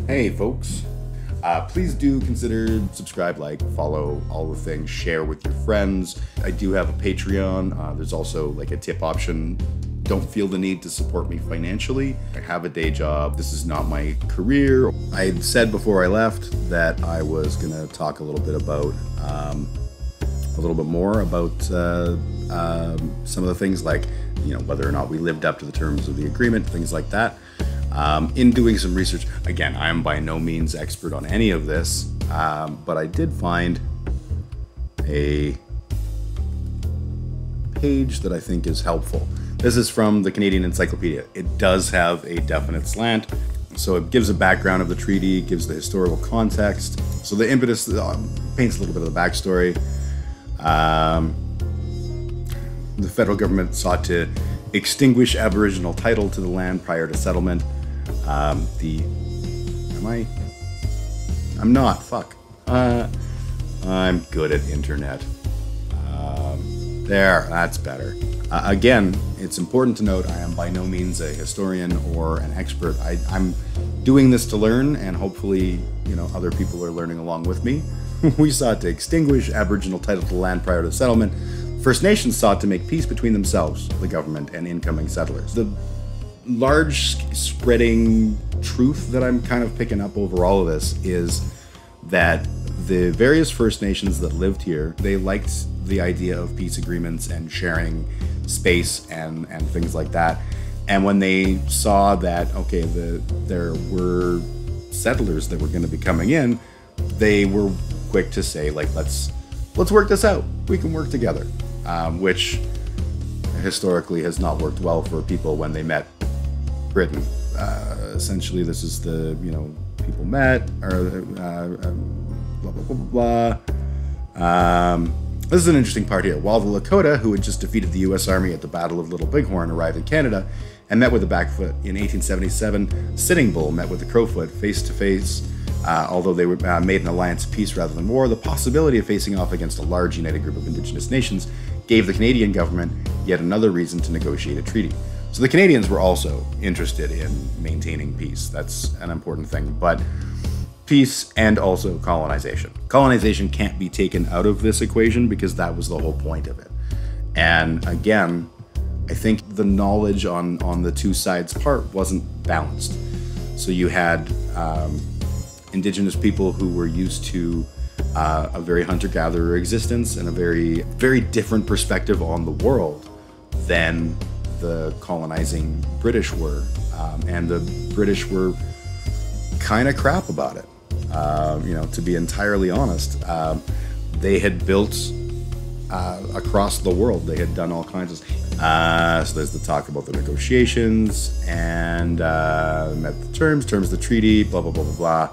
Hey folks, please do consider subscribe, like, follow, all the things, share with your friends. I do have a Patreon. There's also like a tip option. Don't feel the need to support me financially. I have a day job. This is not my career. I had said before I left that I was gonna talk a little bit about, a little bit more about some of the things, like, whether or not we lived up to the terms of the agreement, things like that. In doing some research, again, I am by no means expert on any of this, but I did find a page that I think is helpful. This is from the Canadian Encyclopedia. It does have a definite slant, so it gives a background of the treaty, gives the historical context. So the impetus paints a little bit of the backstory. The federal government sought to extinguish Aboriginal title to the land prior to settlement. I'm not, fuck. I'm good at internet. There, that's better. Again, it's important to note I am by no means a historian or an expert. I'm doing this to learn, and hopefully, other people are learning along with me. We sought to extinguish Aboriginal title to the land prior to settlement. First Nations sought to make peace between themselves, the government, and incoming settlers. The large spreading truth that I'm kind of picking up over all of this is that the various First Nations that lived here, they liked the idea of peace agreements and sharing space and things like that. And when they saw that, okay, there were settlers that were going to be coming in, they were quick to say, like, let's work this out. We can work together, which historically has not worked well for people when they met Britain. Essentially, this is the, people met, or blah, blah, blah, blah. This is an interesting part here. While the Lakota, who had just defeated the U.S. Army at the Battle of Little Bighorn, arrived in Canada and met with the Blackfoot in 1877, Sitting Bull met with the Crowfoot face to face. Although they were made an alliance of peace rather than war, the possibility of facing off against a large united group of Indigenous nations gave the Canadian government yet another reason to negotiate a treaty. So the Canadians were also interested in maintaining peace. That's an important thing. But peace and also colonization. Colonization can't be taken out of this equation because that was the whole point of it. And again, I think the knowledge on the two sides' part wasn't balanced. So you had Indigenous people who were used to a very hunter-gatherer existence and a very, very different perspective on the world than the colonizing British were. And the British were kind of crap about it. To be entirely honest, they had built across the world. They had done all kinds of so there's the talk about the negotiations and met the terms of the treaty, blah, blah, blah, blah, blah.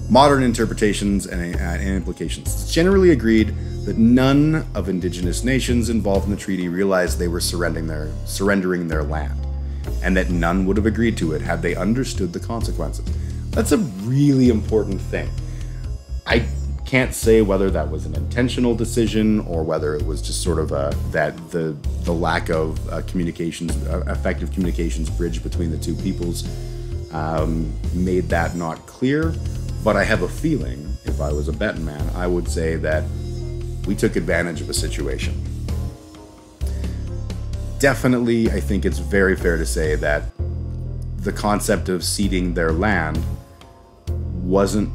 Modern interpretations and implications. It's generally agreed that none of Indigenous nations involved in the treaty realized they were surrendering their land, and that none would have agreed to it had they understood the consequences. That's a really important thing. I can't say whether that was an intentional decision or whether it was just sort of that the lack of effective communications bridge between the two peoples made that not clear. But I have a feeling, if I was a betting man, I would say that we took advantage of a situation. Definitely, I think it's very fair to say that the concept of ceding their land wasn't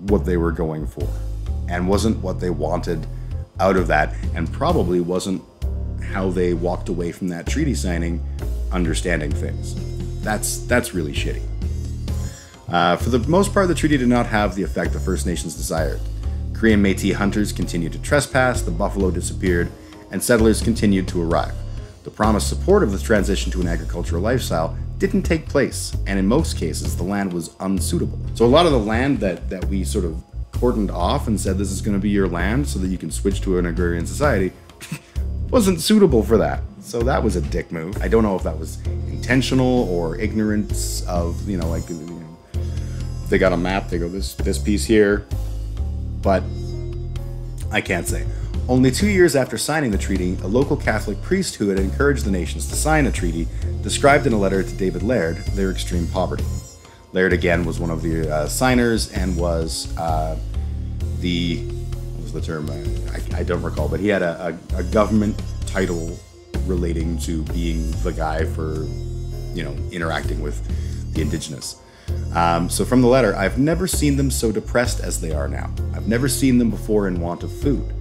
what they were going for, and wasn't what they wanted out of that, and probably wasn't how they walked away from that treaty signing understanding things. That's really shitty. For the most part, the treaty did not have the effect the First Nations desired. Cree and Métis hunters continued to trespass, the buffalo disappeared, and settlers continued to arrive. The promised support of the transition to an agricultural lifestyle didn't take place, and in most cases, the land was unsuitable. So a lot of the land that we sort of cordoned off and said this is going to be your land so that you can switch to an agrarian society wasn't suitable for that. So that was a dick move. I don't know if that was intentional or ignorance of, they got a map, they go this piece here, but I can't say. Only 2 years after signing the treaty, a local Catholic priest who had encouraged the nations to sign a treaty described in a letter to David Laird their extreme poverty. Laird again was one of the signers and was what was the term? I don't recall, but he had a government title relating to being the guy for, interacting with the Indigenous. So from the letter, I've never seen them so depressed as they are now. I've never seen them before in want of food.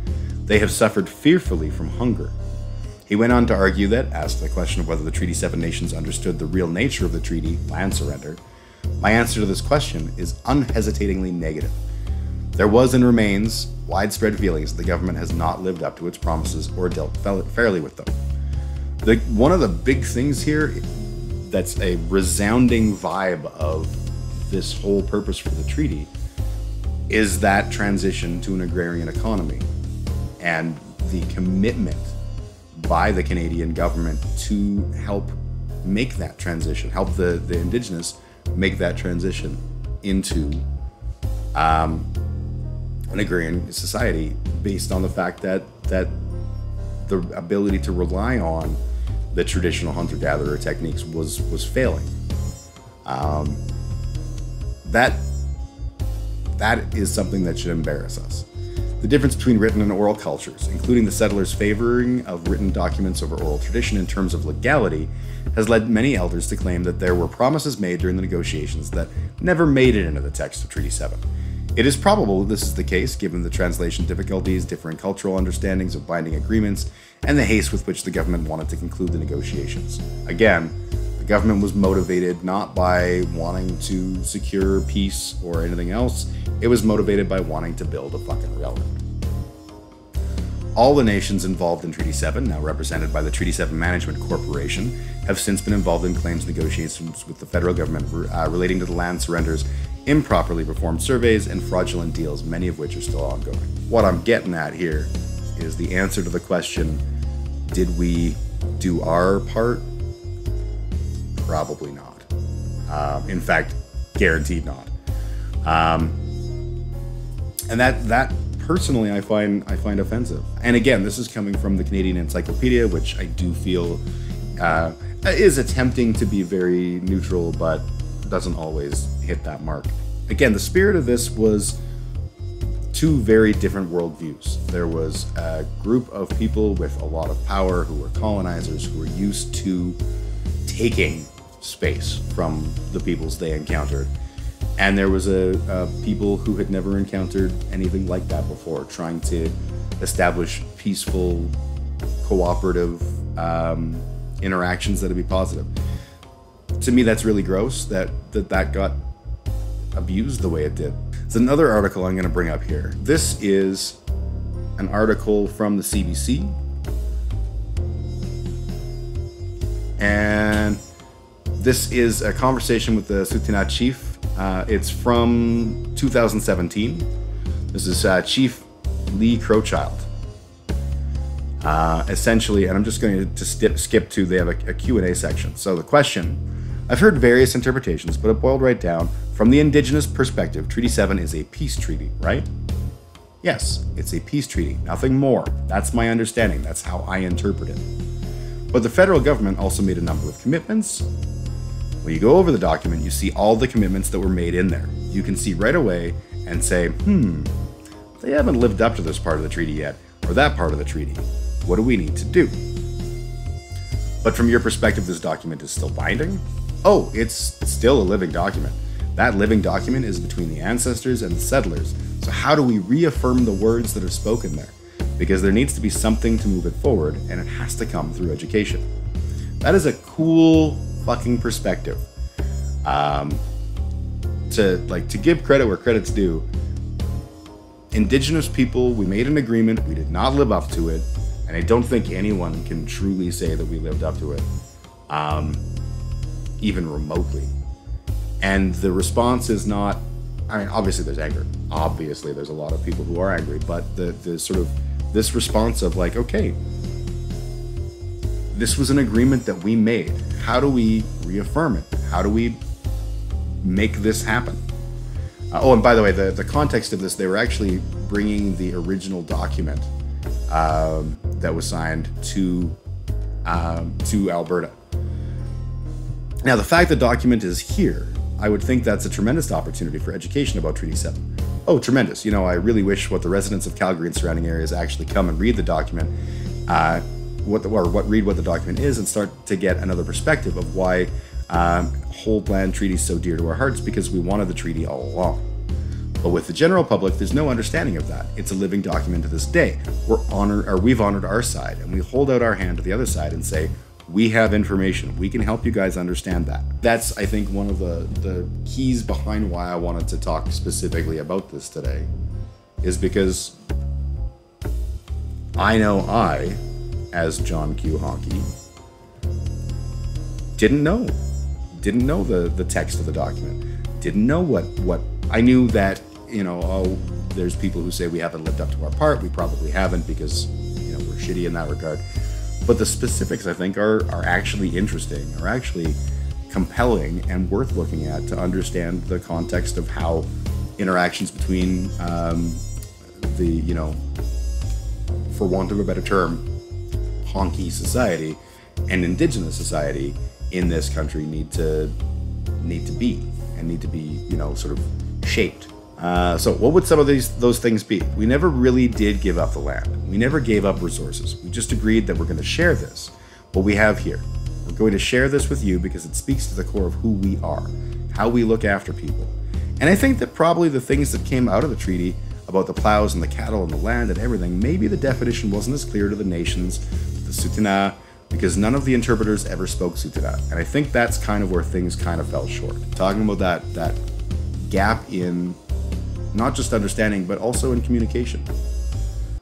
They have suffered fearfully from hunger. He went on to argue that, asked the question of whether the Treaty 7 nations understood the real nature of the treaty, land surrender, my answer to this question is unhesitatingly negative. There was and remains widespread feelings that the government has not lived up to its promises or dealt fairly with them. One of the big things here that's a resounding vibe of this whole purpose for the treaty is that transition to an agrarian economy and the commitment by the Canadian government to help make that transition, help the Indigenous make that transition into an agrarian society based on the fact that the ability to rely on the traditional hunter-gatherer techniques was failing. That is something that should embarrass us. The difference between written and oral cultures, including the settlers' favoring of written documents over oral tradition in terms of legality, has led many elders to claim that there were promises made during the negotiations that never made it into the text of Treaty 7. It is probable this is the case given the translation difficulties, differing cultural understandings of binding agreements, and the haste with which the government wanted to conclude the negotiations. Again, the government was motivated not by wanting to secure peace or anything else, it was motivated by wanting to build a fucking railroad. All the nations involved in Treaty 7, now represented by the Treaty 7 Management Corporation, have since been involved in claims negotiations with the federal government relating to the land surrenders, improperly performed surveys, and fraudulent deals, many of which are still ongoing. What I'm getting at here is the answer to the question, did we do our part? Probably not. In fact, guaranteed not. And that personally I find offensive. And again, this is coming from the Canadian Encyclopedia, which I do feel is attempting to be very neutral, but doesn't always hit that mark. Again, the spirit of this was two very different worldviews. There was a group of people with a lot of power who were colonizers, who were used to taking space from the peoples they encountered. And there was a people who had never encountered anything like that before, trying to establish peaceful, cooperative interactions that would be positive. To me, that's really gross that got abused the way it did. There's another article I'm going to bring up here. This is an article from the CBC. And this is a conversation with the Tsuut'ina chief. It's from 2017. This is Chief Lee Crowchild. Essentially, and I'm just going to skip to, they have a Q&A section. So the question, I've heard various interpretations, but it boiled right down. From the Indigenous perspective, Treaty 7 is a peace treaty, right? Yes, it's a peace treaty, nothing more. That's my understanding, that's how I interpret it. But the federal government also made a number of commitments. When you go over the document, you see all the commitments that were made in there. You can see right away and say, they haven't lived up to this part of the treaty yet, or that part of the treaty. What do we need to do? But from your perspective, this document is still binding? Oh, it's still a living document. That living document is between the ancestors and the settlers. So how do we reaffirm the words that are spoken there? Because there needs to be something to move it forward, and it has to come through education. That is a cool fucking perspective. To give credit where credit's due, Indigenous people, we made an agreement, we did not live up to it, and I don't think anyone can truly say that we lived up to it, even remotely. And the response is not, I mean, obviously there's anger. Obviously there's a lot of people who are angry, but the sort of, this response of like, okay, this was an agreement that we made. How do we reaffirm it? How do we make this happen? Oh, and by the way, the context of this, they were actually bringing the original document that was signed to Alberta. Now, the fact the document is here I would think that's a tremendous opportunity for education about Treaty 7. Oh, tremendous. You know, I really wish what the residents of Calgary and surrounding areas actually come and read the document, read what the document is and start to get another perspective of why Hold Land Treaty is so dear to our hearts, because we wanted the treaty all along. But with the general public, there's no understanding of that. It's a living document to this day. We've honored our side, and we hold out our hand to the other side and say, we have information. We can help you guys understand that. That's, I think, one of the keys behind why I wanted to talk specifically about this today, is because I know I, as John Q. Honky, didn't know the text of the document. Didn't know what I knew that, you know, oh, there's people who say we haven't lived up to our part. We probably haven't, because, you know, we're shitty in that regard. But the specifics, I think, are actually interesting, are actually compelling and worth looking at to understand the context of how interactions between the, you know, for want of a better term, honky society and Indigenous society in this country need to be, you know, sort of shaped. So what would some of those things be? We never really did give up the land. We never gave up resources. We just agreed that we're going to share this, what we have here. We're going to share this with you because it speaks to the core of who we are, how we look after people. And I think that probably the things that came out of the treaty about the plows and the cattle and the land and everything, maybe the definition wasn't as clear to the nations, the Tsuut'ina, because none of the interpreters ever spoke Tsuut'ina. And I think that's kind of where things kind of fell short. Talking about that gap in not just understanding, but also in communication.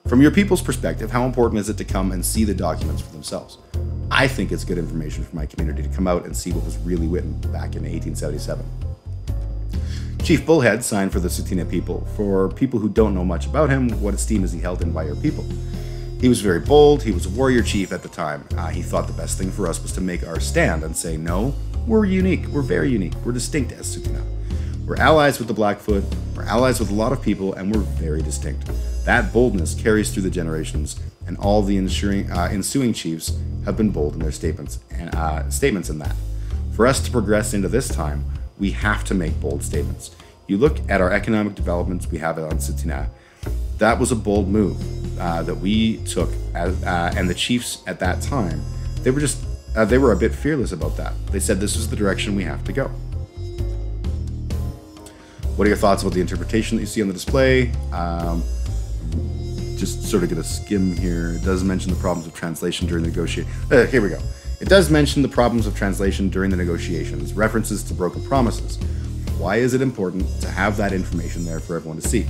From your people's perspective, how important is it to come and see the documents for themselves? I think it's good information for my community to come out and see what was really written back in 1877. Chief Bullhead signed for the Tsuut'ina people. For people who don't know much about him, what esteem is he held in by your people? He was very bold. He was a warrior chief at the time. He thought the best thing for us was to make our stand and say, no, we're unique. We're very unique. We're distinct as Tsuut'ina. We're allies with the Blackfoot, we're allies with a lot of people, and we're very distinct. That boldness carries through the generations, and all the ensuing chiefs have been bold in their statements in that. For us to progress into this time, we have to make bold statements. You look at our economic developments we have on Tsuut'ina, that was a bold move that we took, and the chiefs at that time, they were a bit fearless about that. They said this is the direction we have to go. What are your thoughts about the interpretation that you see on the display? Just sort of going to skim here. It does mention the problems of translation during the negotiation. Here we go. It does mention the problems of translation during the negotiations, references to broken promises. Why is it important to have that information there for everyone to see?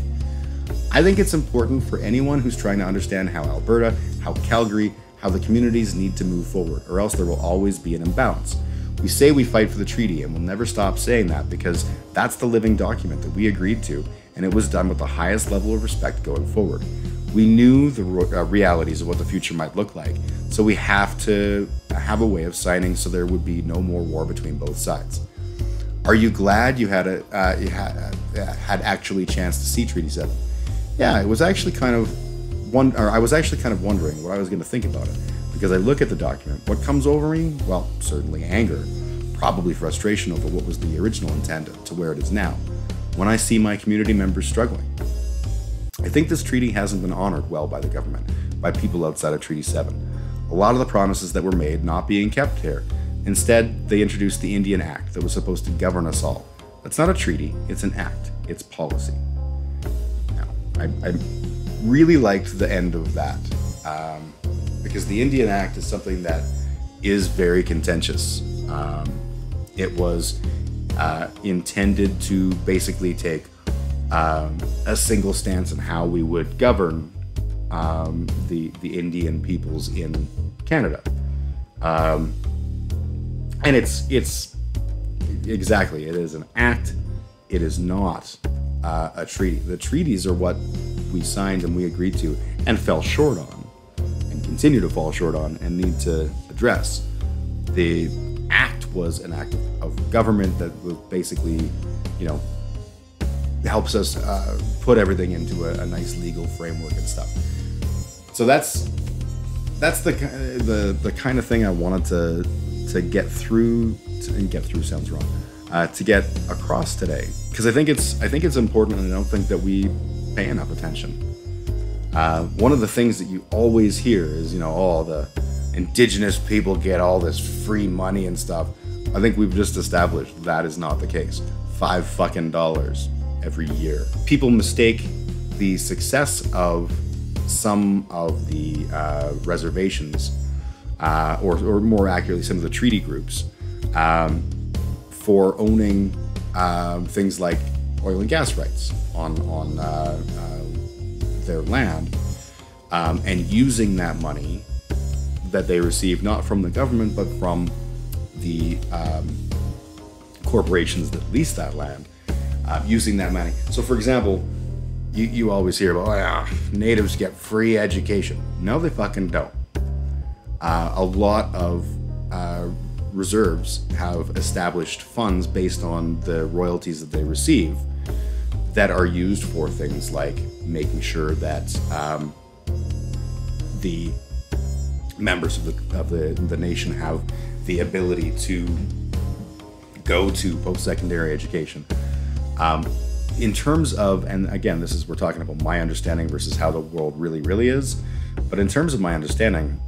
I think it's important for anyone who's trying to understand how Alberta, how Calgary, how the communities need to move forward, or else there will always be an imbalance. We say we fight for the treaty, and we'll never stop saying that, because that's the living document that we agreed to, and it was done with the highest level of respect going forward. We knew the realities of what the future might look like, so we have to have a way of signing so there would be no more war between both sides. Are you glad you had actually a chance to see Treaty 7? Yeah, it was actually I was actually kind of wondering what I was going to think about it. Because I look at the document, what comes over me? Well, certainly anger, probably frustration over what was the original intent to where it is now, when I see my community members struggling. I think this treaty hasn't been honored well by the government, by people outside of Treaty 7. A lot of the promises that were made not being kept here. Instead, they introduced the Indian Act that was supposed to govern us all. That's not a treaty, it's an act, it's policy. Now, I really liked the end of that. Because the Indian Act is something that is very contentious. It was intended to basically take a single stance on how we would govern the Indian peoples in Canada. And it's exactly, it is an act. It is not a treaty. The treaties are what we signed and we agreed to and fell short on, and continue to fall short on, and need to address. The act was an act of government that was basically, helps us put everything into a nice legal framework and stuff. So that's the kind of thing I wanted to get through and get through sounds wrong, to get across today, because I think it's important, and I don't think that we pay enough attention. One of the things that you always hear is, oh, the indigenous people get all this free money and stuff. I think we've just established that is not the case. $5 every year. People mistake the success of some of the reservations, or more accurately, some of the treaty groups, for owning things like oil and gas rights on their land, and using that money that they receive not from the government but from the corporations that lease that land, using that money. So, for example, you always hear about, oh yeah, natives get free education. No, they fucking don't. A lot of reserves have established funds based on the royalties that they receive that are used for things like making sure that the members of the nation have the ability to go to post-secondary education. In terms of, and again, we're talking about my understanding versus how the world really, really is. But in terms of my understanding,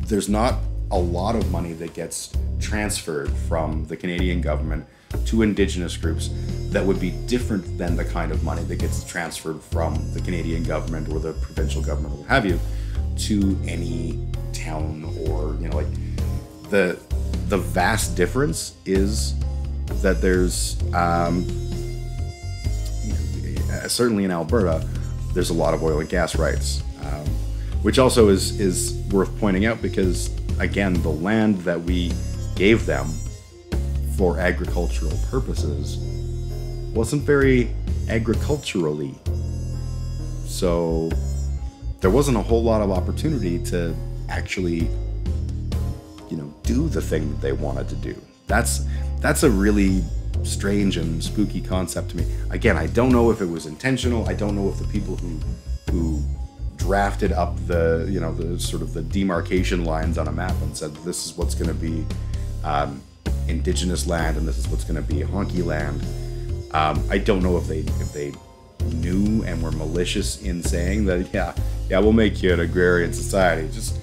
there's not a lot of money that gets transferred from the Canadian government to Indigenous groups that would be different than the kind of money that gets transferred from the Canadian government or the provincial government, or what have you, to any town, or, like, the vast difference is that there's certainly in Alberta, there's a lot of oil and gas rights, which also is worth pointing out, because again, the land that we gave them for agricultural purposes wasn't very agriculturally, so there wasn't a whole lot of opportunity to actually do the thing that they wanted to do. That's a really strange and spooky concept to me. Again, I don't know if it was intentional. I don't know if the people who drafted up the sort of the demarcation lines on a map and said this is what's going to be Indigenous land and this is what's going to be honky land. I don't know if they knew and were malicious in saying that yeah we'll make you an agrarian society. Just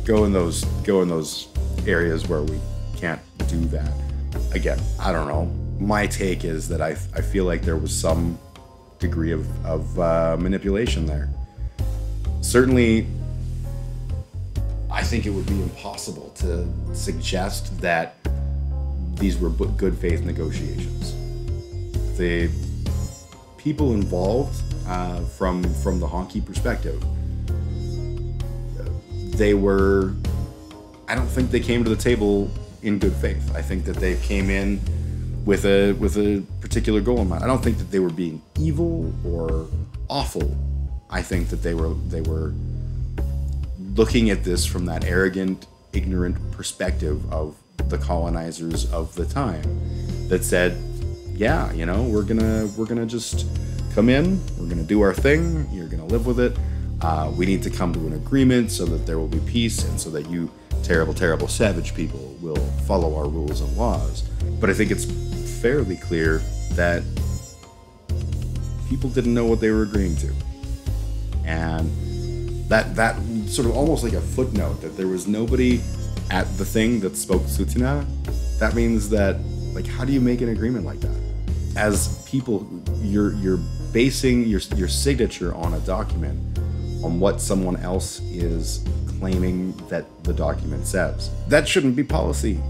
go in those areas where we can't do that. Again, I don't know. My take is that I feel like there was some degree of manipulation there. Certainly, I think it would be impossible to suggest that these were good faith negotiations. The people involved, from the honky perspective, I don't think they came to the table in good faith. I think that they came in with a particular goal in mind. I don't think that they were being evil or awful. I think that they were looking at this from that arrogant, ignorant perspective of the colonizers of the time that said, yeah, we're gonna just come in, we're gonna do our thing, you're gonna live with it. We need to come to an agreement so that there will be peace and so that you terrible, terrible savage people will follow our rules and laws. But I think it's fairly clear that people didn't know what they were agreeing to. And that sort of almost like a footnote that there was nobody at the thing that spoke Tsuut'ina, that means that, like, how do you make an agreement like that? As people, you're basing your signature on a document on what someone else is claiming that the document says. That shouldn't be policy.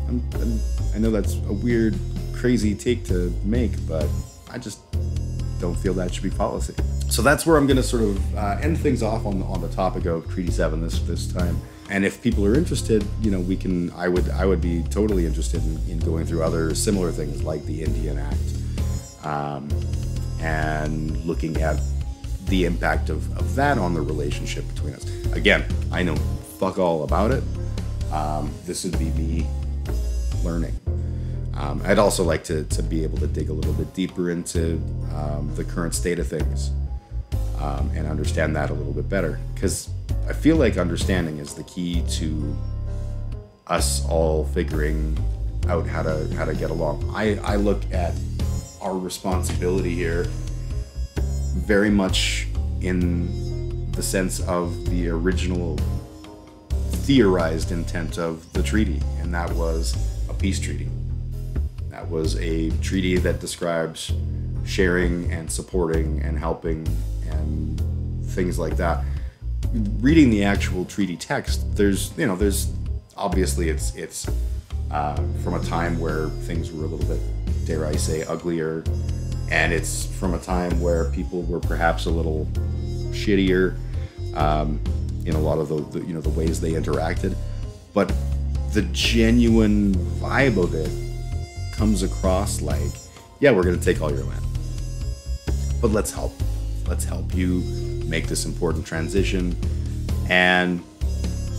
I know that's a weird, crazy take to make, but I just don't feel that should be policy. So that's where I'm going to sort of end things off on the topic of Treaty 7 this time. And if people are interested, I would be totally interested in going through other similar things like the Indian Act, and looking at the impact of that on the relationship between us. Again, I know fuck all about it. This would be me learning. I'd also like to be able to dig a little bit deeper into the current state of things, and understand that a little bit better, because I feel like understanding is the key to us all figuring out how to get along. I look at our responsibility here very much in the sense of the original theorized intent of the treaty, and that was a peace treaty. That was a treaty that describes sharing and supporting and helping and things like that. Reading the actual treaty text, there's obviously it's from a time where things were a little bit, dare I say, uglier, and it's from a time where people were perhaps a little shittier in a lot of the ways they interacted, but the genuine vibe of it comes across like, yeah, we're going to take all your land, but let's help you make this important transition. And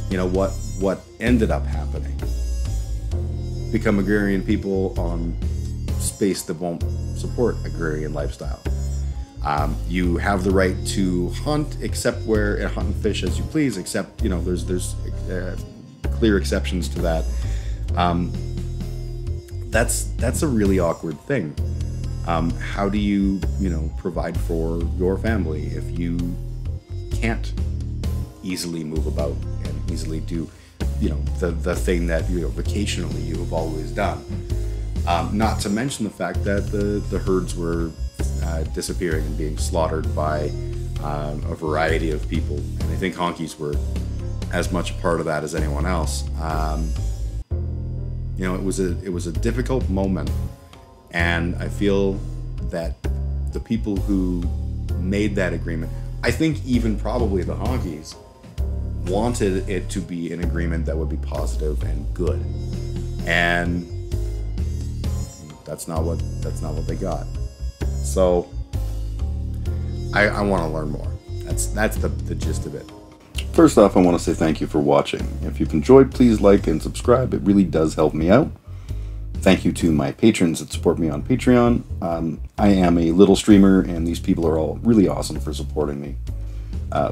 you know what ended up happening? Become agrarian people on space that won't support agrarian lifestyle. You have the right to hunt, hunt and fish as you please, except there's clear exceptions to that. That's a really awkward thing. How do you provide for your family if you can't easily move about and easily do the thing that vocationally you have always done? Not to mention the fact that the herds were disappearing and being slaughtered by a variety of people, and I think honkies were as much a part of that as anyone else. It was a difficult moment, and I feel that the people who made that agreement, I think even probably the honkies, wanted it to be an agreement that would be positive and good, and that's not what they got. So I want to learn more. That's the gist of it. First off, I want to say thank you for watching. If you've enjoyed, please like and subscribe. It really does help me out. Thank you to my patrons that support me on Patreon. I am a little streamer, and these people are all really awesome for supporting me.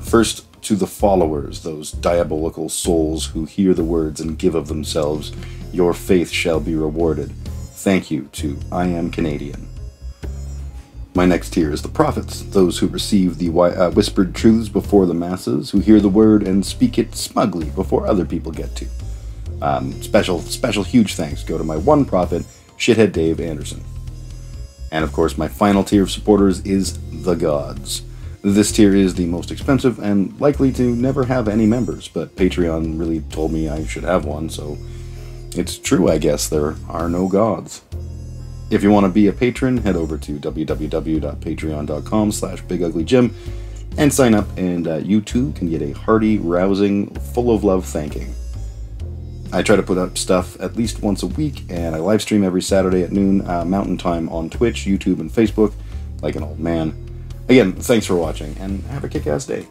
First, to the followers, those diabolical souls who hear the words and give of themselves, your faith shall be rewarded. Thank you to I Am Canadian. My next tier is the prophets, those who receive the whispered truths before the masses, who hear the word and speak it smugly before other people get to. Special huge thanks go to my one prophet, Shithead Dave Anderson. And of course, my final tier of supporters is the gods. This tier is the most expensive and likely to never have any members, but Patreon really told me I should have one, so it's true, I guess. There are no gods. If you want to be a patron, head over to www.patreon.com/BigUglyJim and sign up, and you too can get a hearty, rousing, full of love thanking. I try to put up stuff at least once a week, and I live stream every Saturday at noon Mountain Time on Twitch, YouTube, and Facebook, like an old man. Again, thanks for watching, and have a kick-ass day.